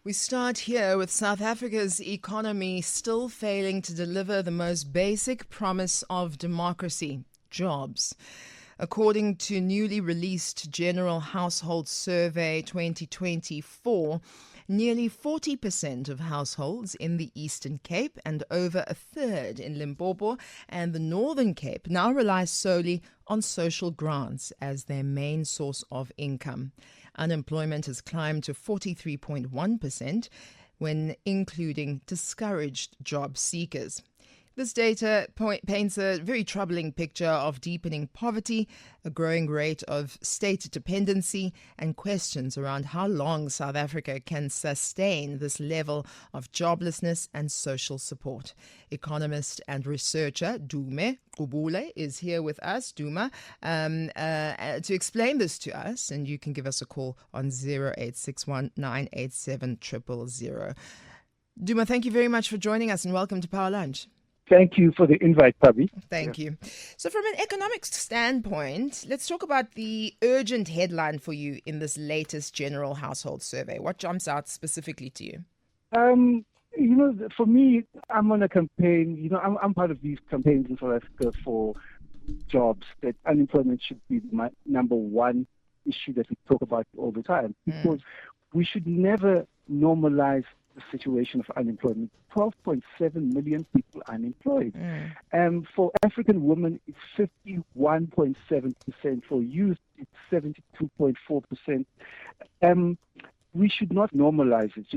We start here with South Africa's economy still failing to deliver the most basic promise of democracy, jobs. According to newly released General Household Survey 2024, nearly 40% of households in the Eastern Cape and over a third in Limpopo and the Northern Cape now rely solely on social grants as their main source of income. Unemployment has climbed to 43.1% when including discouraged job seekers. This data paints a very troubling picture of deepening poverty, a growing rate of state dependency, and questions around how long South Africa can sustain this level of joblessness and social support. Economist and researcher Dume Qubule is here with us, Duma, to explain this to us, and you can give us a call on 0861 987 000. Duma, thank you very much for joining us and welcome to Power Lunch. Thank you for the invite, Pabi. Thank you. So from an economic standpoint, let's talk about the urgent headline for you in this latest General Household Survey. What jumps out specifically to you? For me, I'm on a campaign. I'm part of these campaigns in South Africa for jobs, that unemployment should be my number one issue that we talk about all the time, because we should never normalize the situation of unemployment. 12.7 million people unemployed. For African women, it's 51.7%. For youth, it's 72.4%. We should not normalize it.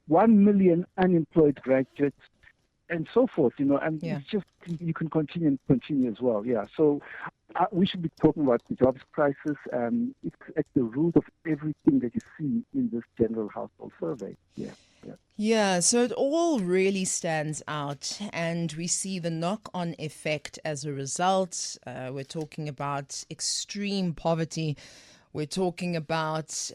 1 million unemployed graduates and so forth, and it's just, you can continue as well. Yeah. So we should be talking about the jobs crisis. It's at the root of everything that you see in this General Household Survey. Yeah, so it all really stands out, and we see the knock-on effect as a result. We're talking about extreme poverty. We're talking about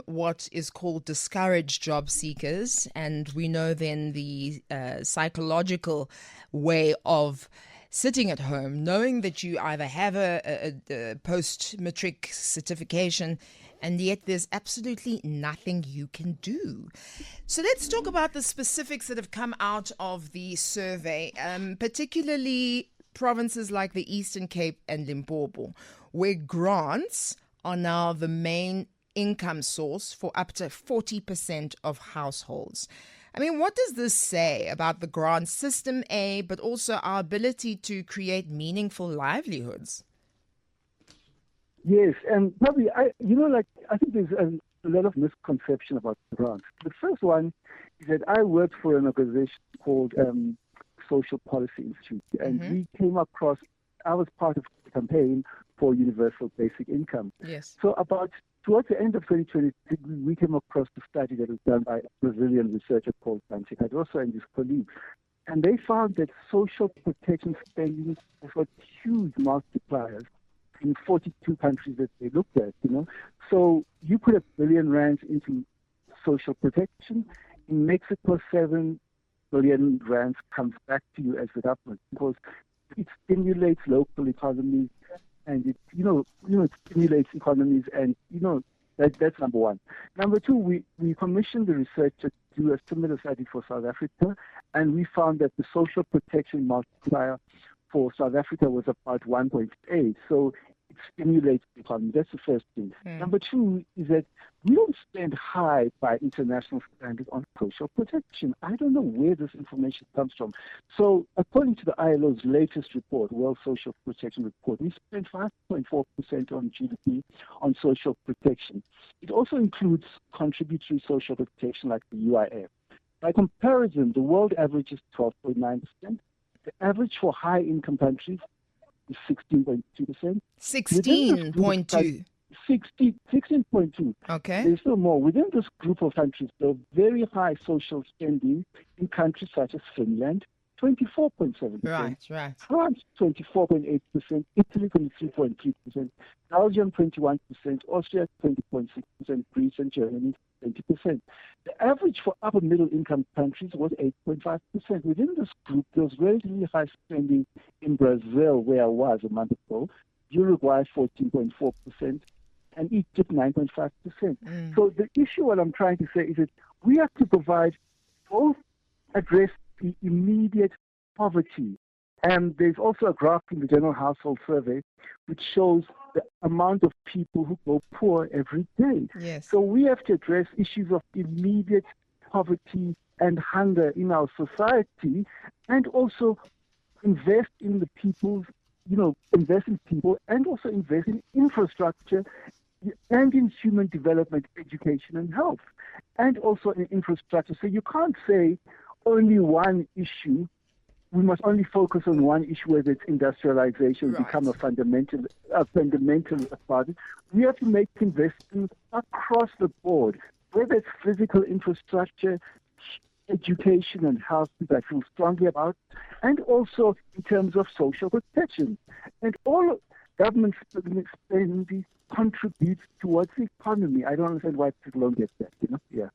what is called discouraged job seekers, and we know then the psychological way of sitting at home, knowing that you either have a post-matric certification, and yet there's absolutely nothing you can do. So let's talk about the specifics that have come out of the survey, particularly provinces like the Eastern Cape and Limpopo, where grants are now the main income source for up to 40% of households. I mean, what does this say about the grant system, but also our ability to create meaningful livelihoods? Yes, and probably, I think there's a lot of misconception about grants. The first one is that I worked for an organization called Social Policy Institute, and we came across, I was part of the campaign for universal basic income. Yes. So towards the end of 2020, we came across a study that was done by a Brazilian researcher called Dante Cardoso and his colleagues. And they found that social protection spending has got huge multipliers in 42 countries that they looked at, So you put R1 billion into social protection. In Mexico, 7 billion rands comes back to you as the government, because it stimulates local economies, and it stimulates economies, and that's number one. Number two, we commissioned the researcher to do a similar study for South Africa, and we found that the social protection multiplier for South Africa was about 1.8. So it stimulates the economy. That's the first thing. Number two is that we don't spend high by international standards on social protection. I don't know where this information comes from. So according to the ILO's latest report, World Social Protection Report, we spend 5.4% on GDP on social protection. It also includes contributory social protection like the UIF. By comparison, the world average is 12.9%. The average for high-income countries is 16.2%. 16.2. 16.2. Okay. There's still more. Within this group of countries, there are very high social spending in countries such as Finland, 24.7%. Right. France, 24.8%. Italy, 23.3%. Belgium, 21%. Austria, 20.6%. Greece and Germany, 20%. The average for upper middle income countries was 8.5%. Within this group, there was relatively high spending in Brazil, where I was a month ago. Uruguay, 14.4%. and Egypt 9.5%. So the issue, what I'm trying to say is that we have to provide both address the immediate poverty. And there's also a graph in the General Household Survey which shows the amount of people who go poor every day. Yes. So we have to address issues of immediate poverty and hunger in our society, and also invest in the people's, invest in people, and also invest in infrastructure and in human development, education and health, and also in infrastructure. So you can't say only one issue. We must only focus on one issue, whether it's industrialization, become a fundamental part. We have to make investments across the board, whether it's physical infrastructure, education and health, that I feel strongly about, and also in terms of social protection. And all government spending contributes towards the economy. I don't understand why people don't get that, Yeah.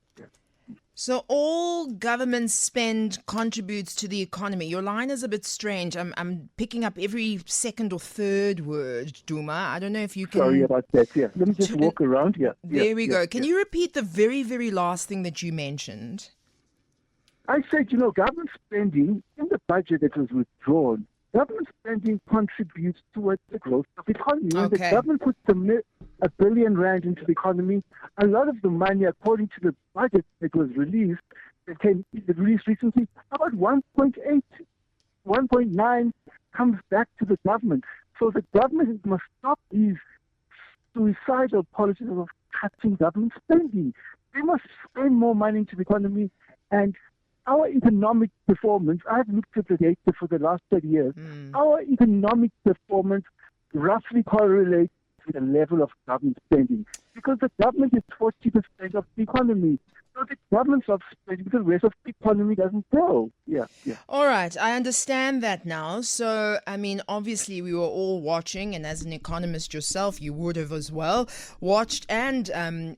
So all government spend contributes to the economy. Your line is a bit strange. I'm picking up every second or third word, Duma. I don't know if you can... Sorry about that, yeah. Let me just walk around, yeah. There we go. Can you repeat the very, very last thing that you mentioned? I said, government spending in the budget that was withdrawn, government spending contributes towards the growth of the economy. When the government puts R1 billion into the economy, a lot of the money, according to the budget that was released, released recently, about 1.8, 1.9 comes back to the government. So the government must stop these suicidal policies of cutting government spending. They must spend more money into the economy, and our economic performance, I've looked at the data for the last 30 years, our economic performance roughly correlates with the level of government spending, because the government is 40% of the economy. So the government stops spending, the rest of the economy doesn't grow. Yeah. All right, I understand that now. So, obviously we were all watching, and as an economist yourself, you would have as well watched and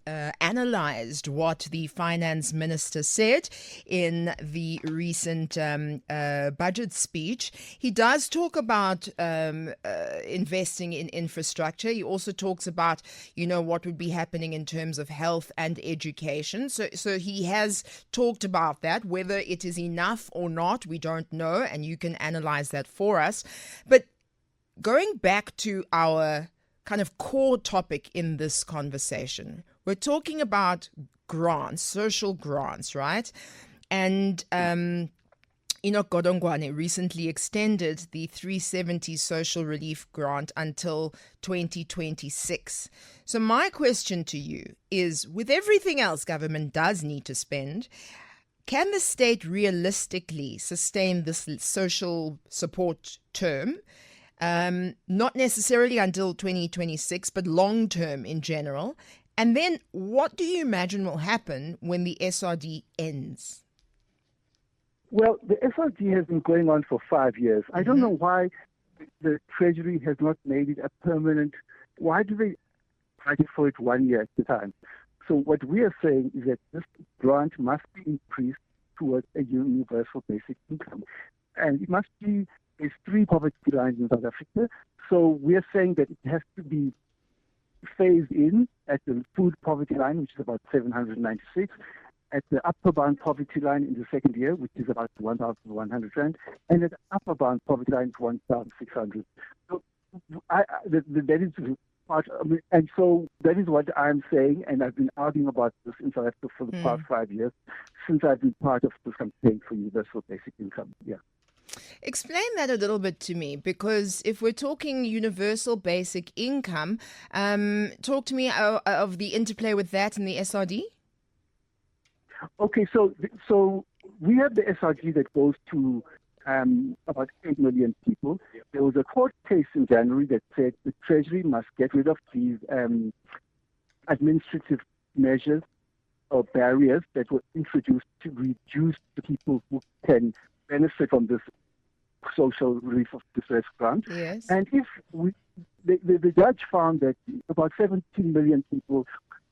analyzed what the finance minister said in the recent budget speech. He does talk about investing in infrastructure. He also talks about, what would be happening in terms of health and education. So he has talked about that. Whether it is enough or not, we don't know, and you can analyze that for us. But going back to our kind of core topic in this conversation, we're talking about grants, social grants, right? And Enoch Godongwane recently extended the 370 social relief grant until 2026. So my question to you is, with everything else government does need to spend, can the state realistically sustain this social support term? Not necessarily until 2026, but long term in general. And then what do you imagine will happen when the SRD ends? Well, the SRD has been going on for 5 years. I don't know why the Treasury has not made it a permanent. Why do they fight for it 1 year at a time? So what we are saying is that this grant must be increased towards a universal basic income. And it must be, there's 3 poverty lines in South Africa. So we are saying that it has to be phased in at the food poverty line, which is about 796, at the upper bound poverty line in the second year, which is about 1,100 rand, and at the upper bound poverty line, 1,600. So that is part. And so that is what I'm saying, and I've been arguing about this in South Africa for the past 5 years, since I've been part of this campaign for universal basic income. Yeah. Explain that a little bit to me, because if we're talking universal basic income, talk to me of the interplay with that and the SRD. Okay, so we have the SRG that goes to about 8 million people. There was a court case in January that said the Treasury must get rid of these administrative measures or barriers that were introduced to reduce the people who can benefit from this social relief of distress grant. Yes. And if the judge found that about 17 million people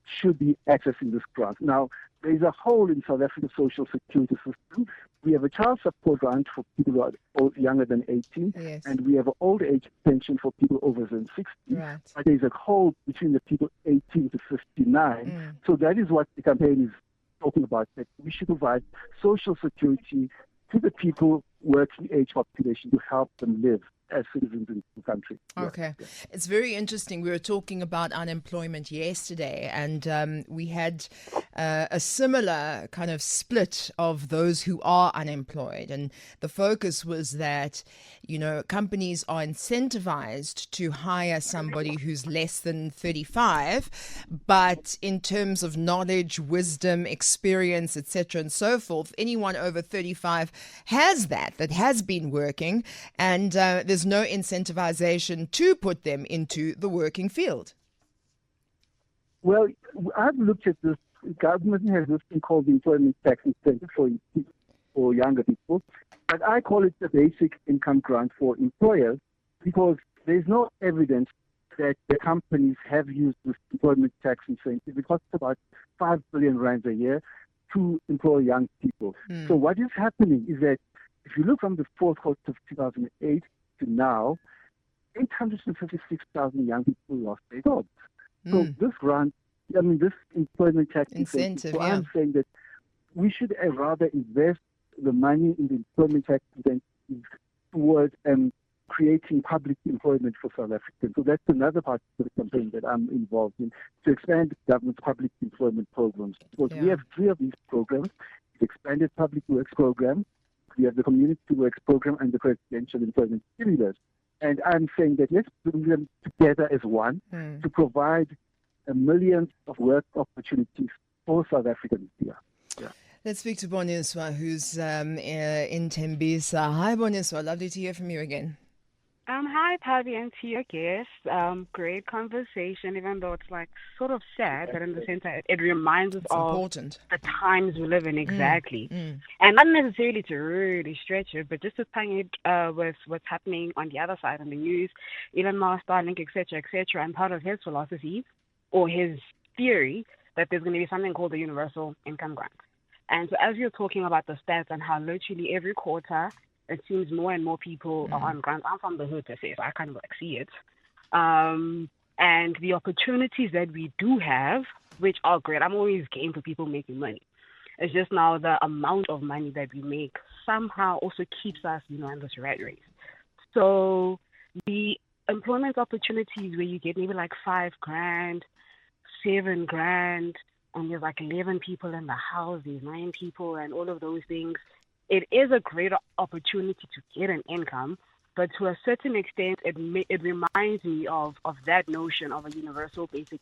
should be accessing this grant. Now, there is a hole in South Africa's social security system. We have a child support grant for people who are younger than 18, Yes. and we have an old age pension for people over than 60. Right. But there's a hole between the people 18 to 59. So that is what the campaign is talking about, that we should provide social security to the people working age population to help them live as citizens in the country. Okay. It's very interesting. We were talking about unemployment yesterday, and we had a similar kind of split of those who are unemployed. And the focus was that, companies are incentivized to hire somebody who's less than 35, but in terms of knowledge, wisdom, experience, etc., and so forth, anyone over 35 has that has been working, and there's no incentivization to put them into the working field. Well, I've looked at this. Government has this thing called the employment tax incentive for younger people, but I call it the basic income grant for employers because there's no evidence that the companies have used this employment tax incentive. It costs about 5 billion rands a year to employ young people. So what is happening is that if you look from the fourth quarter of 2008 to now, 856,000 young people lost their jobs. So this grant, this employment tax incentive, so I'm saying that we should rather invest the money in the employment tax incentive towards creating public employment for South Africans. So that's another part of the campaign that I'm involved in, to expand the government's public employment programs. Because we have 3 of these programs: the expanded public works program, we have the community works program, and the presidential employment stimulus. And I'm saying that let's bring them together as one to provide millions of work opportunities for South Africans here. Let's speak to Boniswa, who's in Tembisa. Hi, Boniswa. Lovely to hear from you again. Hi, Pabi, and to your guest. Great conversation, even though it's sort of sad, but in the sense that it reminds us of important. The times we live in, exactly. And not necessarily to really stretch it, but just to tie it with what's happening on the other side in the news, Elon Musk, Starlink, etc., and part of his philosophy or his theory that there's going to be something called the universal income grant. And so as you're talking about the stats and how literally every quarter it seems more and more people are on grants. I'm from the hood, so I kind of see it. And the opportunities that we do have, which are great. I'm always game for people making money. It's just now the amount of money that we make somehow also keeps us, in this rat race. So the employment opportunities where you get maybe $5,000, $7,000, and there's 11 people in the house, there's 9 people, and all of those things. It is a great opportunity to get an income, but to a certain extent, it reminds me of that notion of a universal basic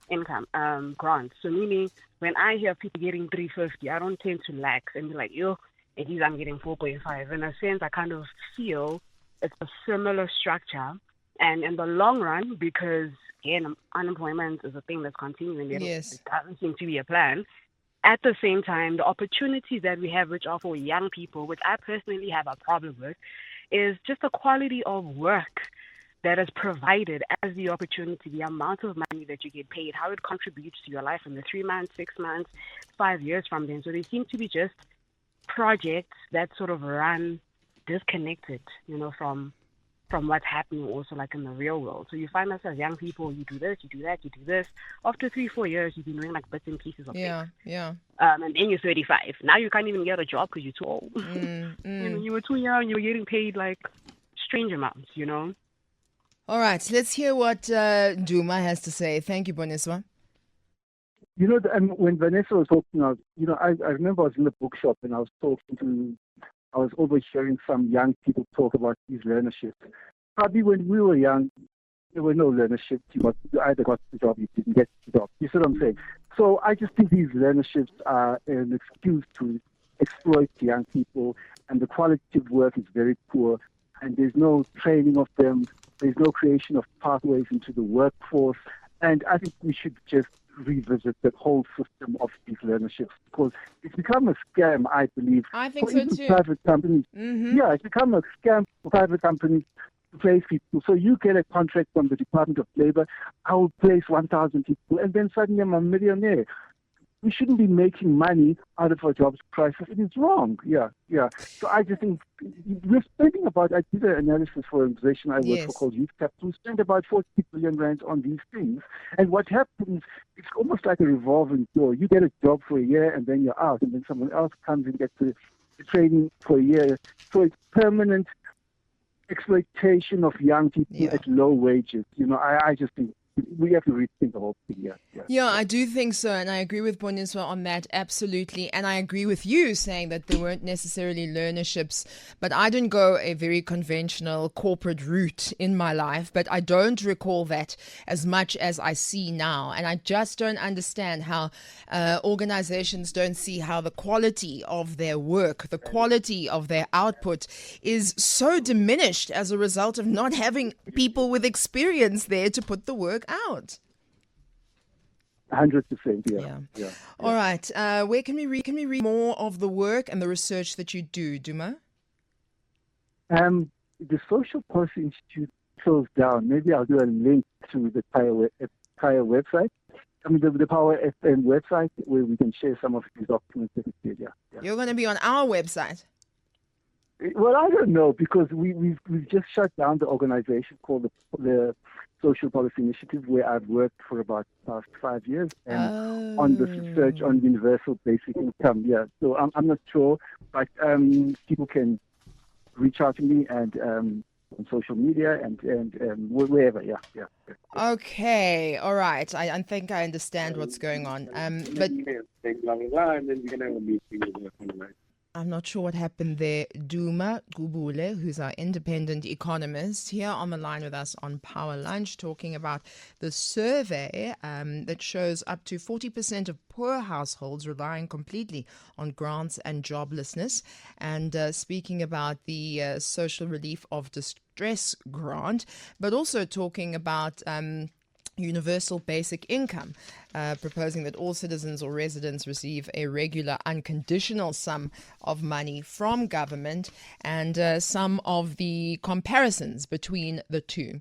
income grant. So meaning, when I hear people getting $350, I don't tend to lax and be like, at least I'm getting 4.5. In a sense, I kind of feel it's a similar structure. And in the long run, because, again, unemployment is a thing that's continuing, it doesn't seem to be a plan. At the same time, the opportunities that we have, which are for young people, which I personally have a problem with, is just the quality of work that is provided as the opportunity, the amount of money that you get paid, how it contributes to your life in the 3 months, 6 months, 5 years from then. So they seem to be just projects that sort of run disconnected, from what's happening also in the real world. So you find us as young people, you do this, you do that, you do this. After 3-4 years, you've been doing bits and pieces of things. And then you're 35. Now you can't even get a job because you're too old. You were too young, you were getting paid strange amounts, All right, let's hear what Duma has to say. Thank you, Boniswa. And when Vanessa was talking, I remember I was in the bookshop and I was overhearing some young people talk about these learnerships. Probably when we were young, there were no learnerships. You either got the job, you didn't get the job. You see what I'm saying? So I just think these learnerships are an excuse to exploit young people, and the quality of work is very poor, and there's no training of them. There's no creation of pathways into the workforce. And I think we should just revisit the whole system of these learnerships, because it's become a scam, I believe. I think for so too. Private companies. Yeah, it's become a scam for private companies place people. So you get a contract from the Department of Labor, I will place 1,000 people, and then suddenly I'm a millionaire. We shouldn't be making money out of a jobs crisis. It is wrong. Yeah. So I just think we're spending about, I did an analysis for an organization I work for called Youth Capital. We spend about 40 billion rand on these things. And what happens, it's almost like a revolving door. You get a job for a year and then you're out, and then someone else comes and gets the training for a year. So it's permanent exploitation of young people at low wages. I just think we have to rethink the whole thing. Yeah, I do think so, and I agree with Boniswa on that, absolutely. And I agree with you saying that there weren't necessarily learnerships, but I didn't go a very conventional corporate route in my life, but I don't recall that as much as I see now. And I just don't understand how organizations don't see how the quality of their work, the quality of their output is so diminished as a result of not having people with experience there to put the work out. 100%, yeah. All right. Where can we read more of the work and the research that you do, Duma? The Social Policy Institute closed down. Maybe I'll do a link to the Kaya website. I mean, the Power FM website, where we can share some of these documents that we did. Yeah. You're going to be on our website. Well, I don't know, because we've just shut down the organization called the Social Policy Initiative, where I've worked for about the past 5 years on the research on universal basic income. Yeah, so I'm not sure, but people can reach out to me and on social media and wherever. Yeah. Okay, all right. I think I understand what's going on. But blah blah blah, and then we're gonna have a meeting with the online. I'm not sure what happened there. Duma Gubule, who's our independent economist, here on the line with us on Power Lunch, talking about the survey that shows up to 40% of poor households relying completely on grants and joblessness, and speaking about the social relief of distress grant, but also talking about universal basic income, proposing that all citizens or residents receive a regular unconditional sum of money from government, and some of the comparisons between the two.